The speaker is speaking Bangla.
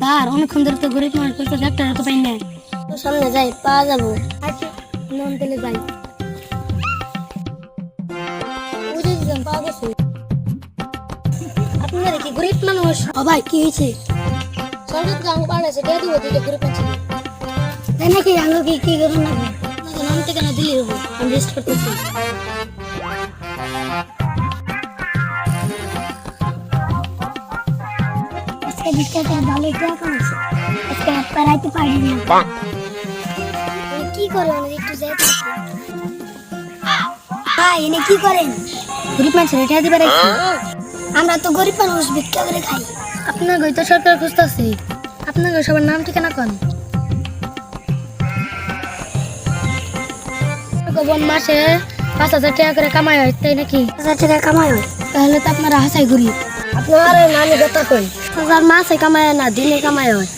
স্যার অনেকক্ষণ ধরে তো গরিব মানুষ তো ডাক্তার তো পাই না। তো সামনে যাই পাওয়া যাবো। আচ্ছা নন তেলে যাই। বুঝে দিলাম পাওয়া গেছে। আপনারা কি গরিব মানুষ? ও ভাই কি হয়েছে? সরকার তো আমাকে পাঠাইছে দিয়ে দিব দিলে গরিব মানুষ তাই নাকি? আমি কি কি করুন না নাম থেকে না দিলে হবো। আমি রেস্ট করতেছি। আজকে বিকেলে ভালো টাকা কামাইছে। আজকে পারাইতে পারি না। কি করে আমি একটু যাইতে হ্যাঁ এনে কি করেন? গরিব মানুষ রেখে দিতে পারে। আমরা তো গরিব মানুষ ভিক্ষা করে খাই। আপনার গই তো সরকার খুঁজতেছে। আপনার গই সবার নাম ঠিকানা কোন? গোবন মাসে 5,000 টাকা করে কামাই হয় তাই নাকি? 5,000 টাকা কামাই হয় তাহলে তো আপনারা হাসাই গরিব। আপনার নানি কথা কই? আপনার মাসে কামায় না দিনে কামাই হয়।